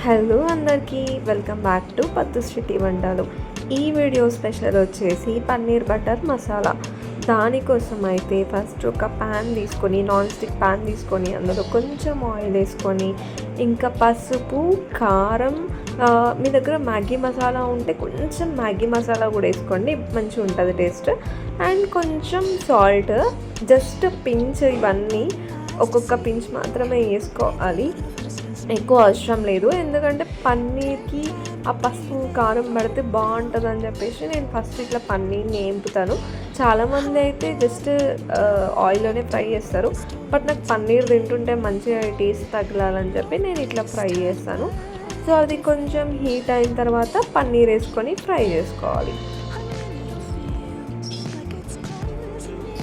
Hello అందరికీ welcome back to పత్తు city వంటలు. ఈ వీడియో స్పెషల్ వచ్చేసి పన్నీర్ బటర్ మసాలా. దానికోసం అయితే ఫస్ట్ ఒక ప్యాన్ తీసుకొని, నాన్ స్టిక్ ప్యాన్ తీసుకొని అందులో కొంచెం ఆయిల్ వేసుకొని, ఇంకా పసుపు, కారం, మీ దగ్గర మ్యాగీ మసాలా ఉంటే కొంచెం మ్యాగీ మసాలా కూడా వేసుకోండి, మంచిగా ఉంటుంది టేస్ట్. అండ్ కొంచెం సాల్ట్, జస్ట్ పించ్, ఇవన్నీ ఒక్కొక్క పించ్ మాత్రమే వేసుకోవాలి, ఎక్కువ అవసరం లేదు. ఎందుకంటే పన్నీర్కి ఆ పసుపు కారం పడితే బాగుంటుంది అని చెప్పేసి నేను ఫస్ట్ ఇట్లా పన్నీర్ని వేపుతాను. చాలామంది అయితే జస్ట్ ఆయిల్లోనే ఫ్రై చేస్తారు, బట్ నాకు పన్నీర్ తింటుంటే మంచిగా టేస్ట్ తగలాలని చెప్పి నేను ఇట్లా ఫ్రై చేస్తాను. సో అది కొంచెం హీట్ అయిన తర్వాత పన్నీర్ వేసుకొని ఫ్రై చేసుకోవాలి.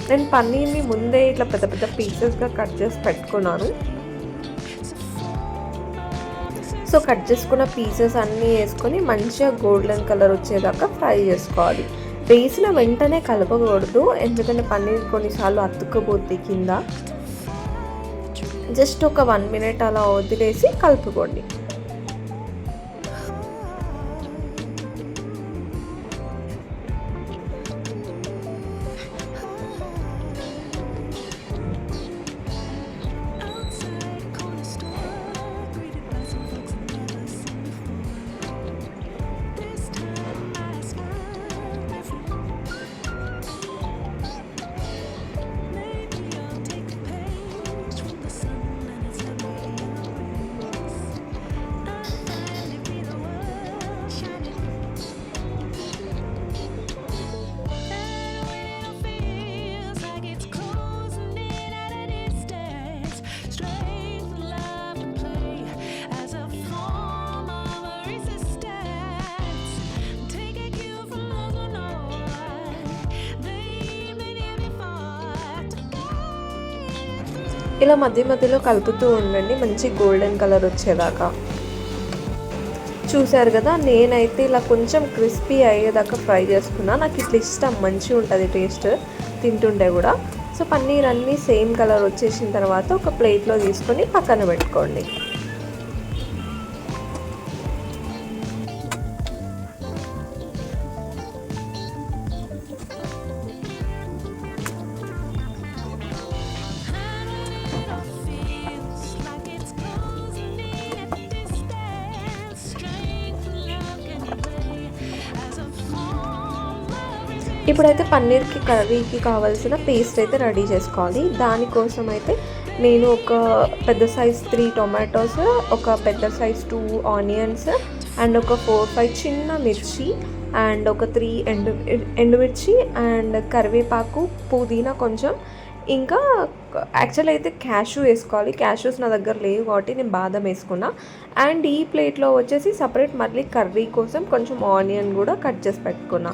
నేను పన్నీర్ని ముందే ఇట్లా పెద్ద పెద్ద పీసెస్గా కట్ చేసి పెట్టుకున్నాను. సో కట్ చేసుకున్న పీసెస్ అన్నీ వేసుకొని మంచిగా గోల్డెన్ కలర్ వచ్చేదాకా ఫ్రై చేసుకోవాలి. వేసిన వెంటనే కలపకూడదు, ఎందుకంటే పన్నీర్ కొన్నిసార్లు అతుక్కుపోద్ది కింద. జస్ట్ ఒక 1 minute అలా వదిలేసి కలుపుకోండి. ఇలా మధ్య మధ్యలో కలుపుతూ ఉండండి, మంచి గోల్డెన్ కలర్ వచ్చేదాకా. చూసారు కదా, నేనైతే ఇలా కొంచెం క్రిస్పీ అయ్యేదాకా ఫ్రై చేసుకున్నా. నాకు ఇట్లా ఇష్టం, మంచిగా ఉంటుంది టేస్ట్ తింటుంటే కూడా. సో పన్నీర్ అన్నీ సేమ్ కలర్ వచ్చేసిన తర్వాత ఒక ప్లేట్లో తీసుకొని పక్కన పెట్టుకోండి. ఇప్పుడైతే పన్నీర్కి కర్రీకి కావాల్సిన పేస్ట్ అయితే రెడీ చేసుకోవాలి. దానికోసం అయితే నేను ఒక పెద్ద సైజ్ 3 టొమాటోస్, ఒక పెద్ద సైజ్ 2 ఆనియన్స్, అండ్ ఒక 4-5 చిన్న మిర్చి, అండ్ ఒక 3 ఎండుమిర్చి, అండ్ కరివేపాకు, పుదీనా కొంచెం, ఇంకా యాక్చువల్ అయితే క్యాషూ వేసుకోవాలి. క్యాషూస్ నా దగ్గర లేవు కాబట్టి నేను బాదం వేసుకున్నా. అండ్ ఈ ప్లేట్లో వచ్చేసి సపరేట్ మళ్ళీ కర్రీ కోసం కొంచెం ఆనియన్ కూడా కట్ చేసి పెట్టుకున్నా.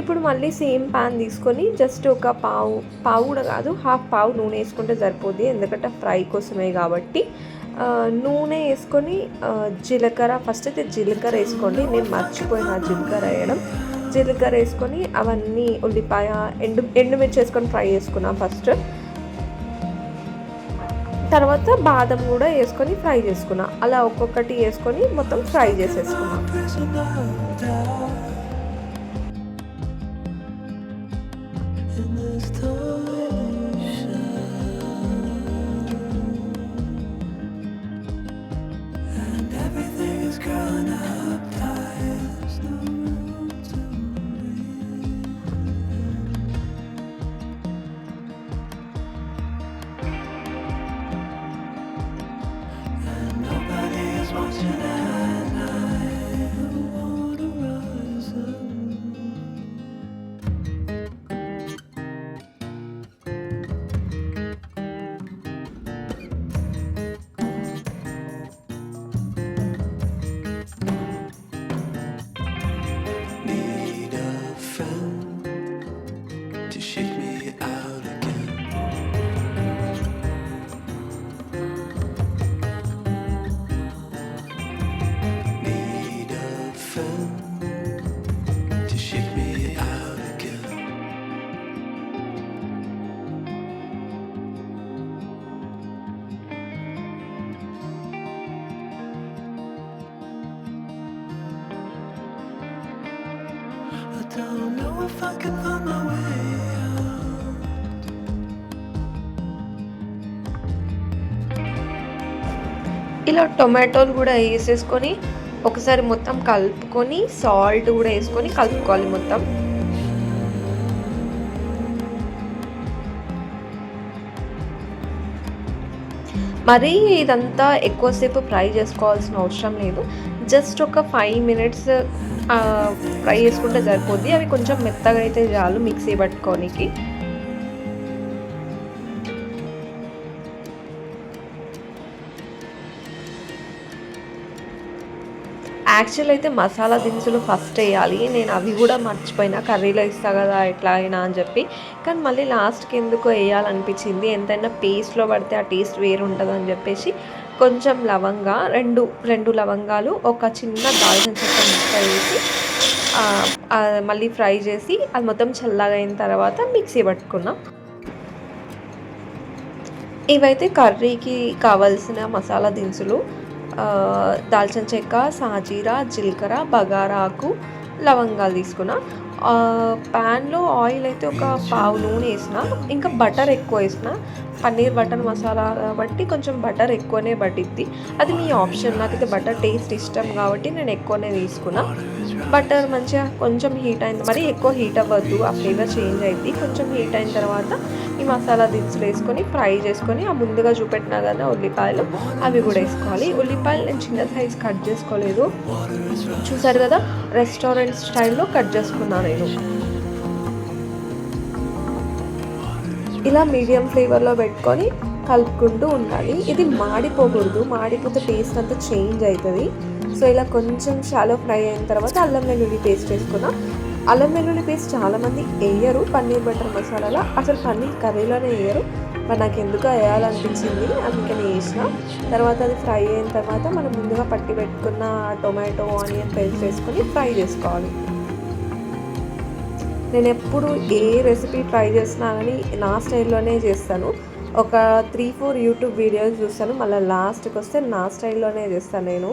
ఇప్పుడు మళ్ళీ సేమ్ ప్యాన్ తీసుకొని జస్ట్ ఒక పావు కూడా కాదు, హాఫ్ పావు నూనె వేసుకుంటే సరిపోద్ది, ఎందుకంటే ఫ్రై కోసమే కాబట్టి. నూనె వేసుకొని జీలకర్ర, ఫస్ట్ అయితే జీలకర్ర వేసుకోండి, నేను మర్చిపోయిన జీలకర్ర వేయడం. జీలకర్ర వేసుకొని అవన్నీ ఉల్లిపాయ, ఎండుమిర్చి వేసుకొని ఫ్రై చేసుకున్నాం ఫస్ట్. తర్వాత బాదం కూడా వేసుకొని ఫ్రై చేసుకున్నా. అలా ఒక్కొక్కటి వేసుకొని మొత్తం ఫ్రై చేసేసుకున్నాం. don't know if I can find my way out. ఇలా టొమాటోలు కూడా వేసేసుకొని ఒకసారి మొత్తం కలుపుకొని సాల్ట్ కూడా వేసుకొని కలుపుకోవాలి మొత్తం. మరీ ఇదంతా ఎక్కువసేపు ఫ్రై చేసుకోవాల్సిన అవసరం లేదు. జస్ట్ ఒక 5 మినిట్స్ ఫ్రై చేసుకుంటే సరిపోద్ది. అవి కొంచెం మెత్తగా అయితే చాలు మిక్సీ పట్టుకోనికి. యాక్చువల్ అయితే మసాలా దినుసులు ఫస్ట్ వేయాలి. నేను అవి కూడా మర్చిపోయినా, కర్రీలో ఇస్తా కదా ఎట్లా అయినా అని చెప్పి. కానీ మళ్ళీ లాస్ట్కి ఎందుకో వేయాలనిపించింది. ఎంతైనా పేస్ట్లో పడితే ఆ టేస్ట్ వేరు ఉంటుంది అని చెప్పేసి కొంచెం లవంగా, రెండు లవంగాలు, ఒక చిన్న దాల్చిన చెక్క ముక్క వేసి మళ్ళీ ఫ్రై చేసి అది మొత్తం చల్లగా అయిన తర్వాత మిక్సీ పట్టుకున్నా. ఇవైతే కర్రీకి కావాల్సిన మసాలా దినుసులు. దాల్చిన చెక్క, సాజీరా, జీలకర్ర, బగారాకు, లవంగాలు తీసుకున్నా. ప్యాన్లో ఆయిల్ అయితే ఒక పావు నూనె వేసిన, ఇంకా బటర్ ఎక్కువ వేసిన. పన్నీర్ బటర్ మసాలా కాబట్టి కొంచెం బటర్ ఎక్కువనే పట్టిద్ది. అది మీ ఆప్షన్. నాకైతే బటర్ టేస్ట్ ఇష్టం కాబట్టి నేను ఎక్కువనే తీసుకున్నా. బటర్ మంచిగా కొంచెం హీట్ అయింది, మరి ఎక్కువ హీట్ అవ్వద్దు, ఆ ఫ్లేవర్ చేంజ్ అయింది. కొంచెం హీట్ అయిన తర్వాత ఈ మసాలా దినుసులు వేసుకొని ఫ్రై చేసుకొని ఆ ముందుగా చూపెట్టినా కదా ఉల్లిపాయలు, అవి కూడా వేసుకోవాలి. ఉల్లిపాయలు నేను చిన్న సైజ్ కట్ చేసుకోలేదు, చూసారు కదా రెస్టారెంట్ స్టైల్లో కట్ చేసుకున్నాను నేను. ఇలా మీడియం ఫ్లేవర్లో పెట్టుకొని కలుపుకుంటూ ఉండాలి. ఇది మాడిపోకూడదు, మాడిపోతే టేస్ట్ అంతా చేంజ్ అవుతుంది. సో ఇలా కొంచెం షాలో ఫ్రై అయిన తర్వాత అల్లం వెల్లుల్లి పేస్ట్ వేసుకున్నా. అల్లం వెల్లుల్లి పేస్ట్ చాలామంది వేయరు పన్నీర్ బటర్ మసాలాలో, అసలు పన్నీర్ కర్రీలోనే వేయరు. మరి నాకు ఎందుకు వేయాలనిపించింది, అందుకని వేసిన. తర్వాత అది ఫ్రై అయిన తర్వాత మనం ముందుగా పట్టి పెట్టుకున్న టొమాటో, ఆనియన్ పేస్ట్ వేసుకొని ఫ్రై చేసుకోవాలి. నేను ఎప్పుడు ఏ రెసిపీ ట్రై చేసినా కానీ నా స్టైల్లోనే చేస్తాను. ఒక 3-4 యూట్యూబ్ వీడియోస్ చూస్తాను, మళ్ళీ లాస్ట్కి వస్తే నా స్టైల్లోనే చేస్తాను నేను.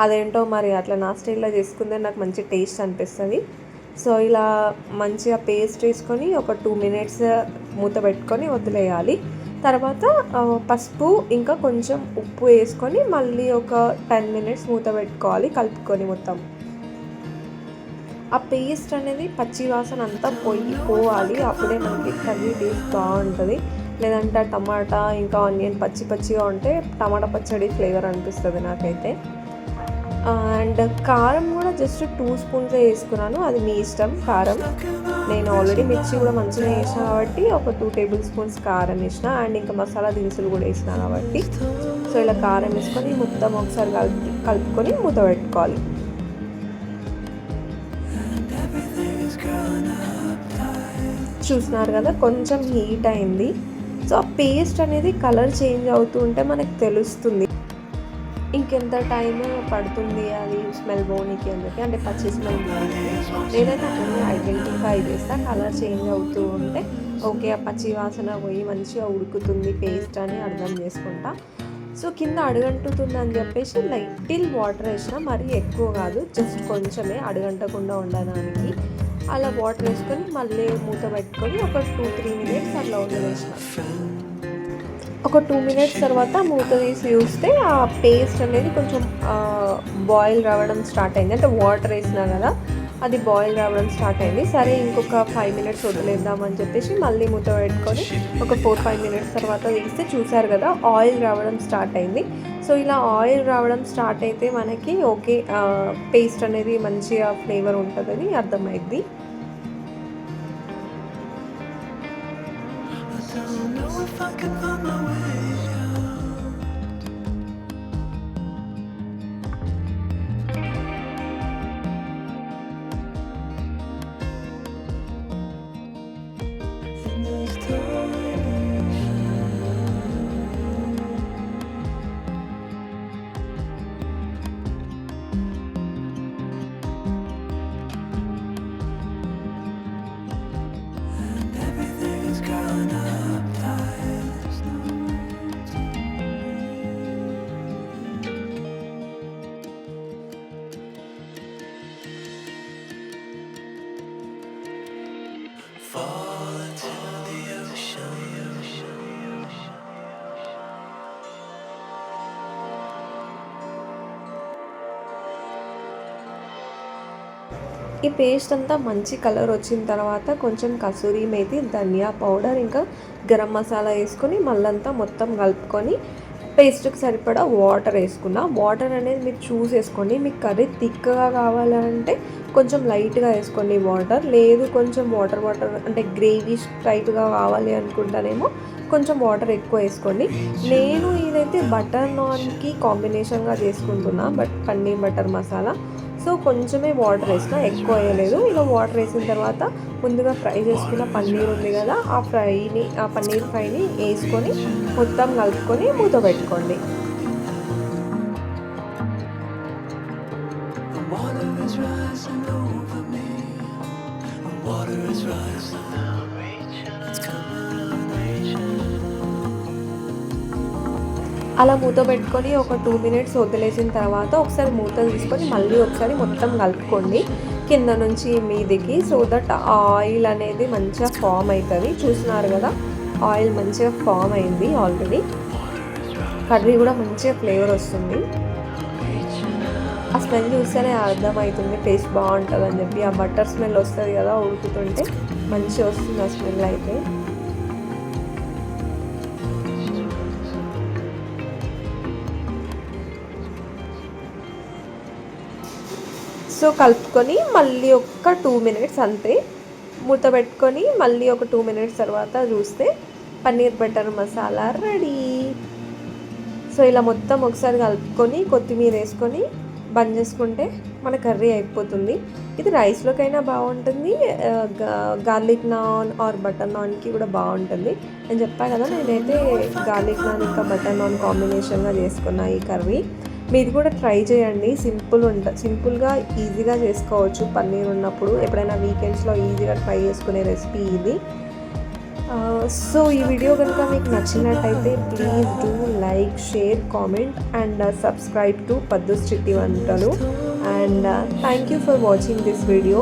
అదేంటో మరి అట్లా నా స్టైల్లో చేసుకుందే నాకు మంచి టేస్ట్ అనిపిస్తుంది. సో ఇలా మంచిగా పేస్ట్ వేసుకొని ఒక 2 మినిట్స్ మూత పెట్టుకొని వదిలేయాలి. తర్వాత పసుపు ఇంకా కొంచెం ఉప్పు వేసుకొని మళ్ళీ ఒక 10 మినిట్స్ మూత పెట్టుకోవాలి కలుపుకొని మొత్తం. ఆ పేస్ట్ అనేది పచ్చి వాసన అంతా పోవాలి, అప్పుడే మనకి కర్రీ టేస్ట్ బాగుంటుంది. లేదంటే టమాటా ఇంకా ఆనియన్ పచ్చిగా ఉంటే టమాటా పచ్చడి ఫ్లేవర్ అనిపిస్తుంది నాకైతే. అండ్ కారం కూడా జస్ట్ 2 స్పూన్స్ వేసుకున్నాను, అది మీ ఇష్టం కారం. నేను ఆల్రెడీ మిర్చి కూడా మంచిగా వేసిన కాబట్టి ఒక 2 టేబుల్ స్పూన్స్ కారం వేసిన. అండ్ ఇంకా మసాలా దినుసులు కూడా వేసిన కాబట్టి సో ఇలా కారం వేసుకొని మొత్తం ఒకసారి కలుపుకొని మూత పెట్టుకోవాలి. చూస్తున్నారు కదా కొంచెం హీట్ అయింది. సో ఆ పేస్ట్ అనేది కలర్ చేంజ్ అవుతూ ఉంటే మనకు తెలుస్తుంది ఇంకెంత టైం పడుతుంది అది స్మెల్ పోనీకి అని చెప్పి, అంటే పచ్చి స్మెల్ పోనీకి. నేనైతే అట్లనే ఐడెంటిఫై చేస్తా, కలర్ చేంజ్ అవుతూ ఉంటే ఓకే ఆ పచ్చి వాసన పోయి మంచిగా ఉడుకుతుంది పేస్ట్ అని అర్థం చేసుకుంటా. సో కింద అడుగంటుతుంది అని చెప్పేసి లైటిల్ వాటర్ వేసిన, మరీ ఎక్కువ కాదు, జస్ట్ కొంచెమే అడుగంటకుండా ఉండడానికి. అలా వాటర్ వేసుకొని మళ్ళీ మూత పెట్టుకొని ఒక 2-3 మినిట్స్ అట్లా వదిలేసిన. ఒక 2 మినిట్స్ తర్వాత మూత తీసి చూస్తే ఆ పేస్ట్ అనేది కొంచెం బాయిల్ రావడం స్టార్ట్ అయింది. అంటే వాటర్ వేసినా కదా అది బాయిల్ రావడం స్టార్ట్ అయింది. సరే ఇంకొక 5 మినిట్స్ వదిలేద్దామని చెప్పేసి మళ్ళీ మూత పెట్టుకొని ఒక 4-5 మినిట్స్ తర్వాత తీస్తే చూసారు కదా ఆయిల్ రావడం స్టార్ట్ అయింది. సో ఇలా ఆయిల్ రావడం స్టార్ట్ అయితే మనకి ఓకే పేస్ట్ అనేది మంచిగా ఫ్లేవర్ ఉంటుందని అర్థమైంది. fall into the ocean. ఈ పేస్ట్ అంతా మంచి కలర్ వచ్చిన తర్వాత కొంచెం కసూరి మేతి, ధనియా పౌడర్, ఇంకా గరం మసాలా వేసుకొని మళ్ళంతా మొత్తం కలుపుకొని పేస్ట్కి సరిపడా వాటర్ వేసుకున్నా. వాటర్ అనేది మీరు చూస్ చేసుకోండి. మీకు కర్రీ థిక్గా కావాలంటే కొంచెం లైట్గా వేసుకోండి వాటర్, లేదు కొంచెం వాటర్ అంటే గ్రేవీ టైప్గా కావాలి అనుకుంటానేమో కొంచెం వాటర్ ఎక్కువ వేసుకోండి. నేను ఇదైతే బటర్ నాన్కి కాంబినేషన్గా చేసుకుంటున్నా, పన్నీర్ బటర్ మసాలా. సో కొంచెమే వాటర్ వేసిన, ఎక్కువ వేయలేదు. ఇలా వాటర్ వేసిన తర్వాత ముందుగా ఫ్రై చేసుకున్న పన్నీర్ ఉంది కదా, ఆ పన్నీర్ ఫ్రైని వేసుకొని మొత్తం కలుపుకొని మూత పెట్టుకోండి. The water is rising over me. The water is rising. It's coming, reaching. అలా మూత పెట్టుకొని ఒక 2 minutes వదిలేసిన తర్వాత ఒకసారి మూత తీసుకొని మళ్ళీ ఒకసారి మొత్తం కలుపుకోండి కింద నుంచి మీదికి. సో దట్ ఆయిల్ అనేది మంచిగా ఫామ్ అవుతుంది. చూస్తున్నారు కదా, ఆయిల్ మంచిగా ఫామ్ అయింది ఆల్రెడీ. కర్రీ కూడా మంచిగా ఫ్లేవర్ వస్తుంది. ఆ స్మెల్ చూస్తేనే అర్థమవుతుంది టేస్ట్ బాగుంటుంది అని చెప్పి. ఆ బటర్ స్మెల్ వస్తుంది కదా ఉడుకుతుంటే, మంచిగా వస్తుంది ఆ స్మెల్ అయితే. సో కలుపుకొని మళ్ళీ ఒక 2 minutes అంతే మూత పెట్టుకొని మళ్ళీ ఒక 2 minutes తర్వాత చూస్తే paneer butter masala ready. So ఇలా మొత్తం ఒకసారి కలుపుకొని కొత్తిమీర వేసుకొని బంద్ చేసుకుంటే మన కర్రీ అయిపోతుంది. ఇది రైస్లోకైనా బాగుంటుంది, గార్లిక్ నాన్ ఆర్ బటర్ నాన్కి కూడా బాగుంటుంది. నేను చెప్పాను కదా, నేనైతే గార్లిక్ నాన్ ఇంకా బటర్ నాన్ కాంబినేషన్గా చేసుకున్నా ఈ కర్రీ. మీరు కూడా ట్రై చేయండి. సింపుల్గా ఈజీగా చేసుకోవచ్చు పన్నీర్ ఉన్నప్పుడు. ఎప్పుడైనా వీకెండ్స్లో ఈజీగా ట్రై చేసుకునే రెసిపీ ఇది. సో ఈ వీడియో కనుక మీకు నచ్చినట్టయితే please do like, share, comment and subscribe to Paddus చిట్టి వంటలు. And thank you for watching this video.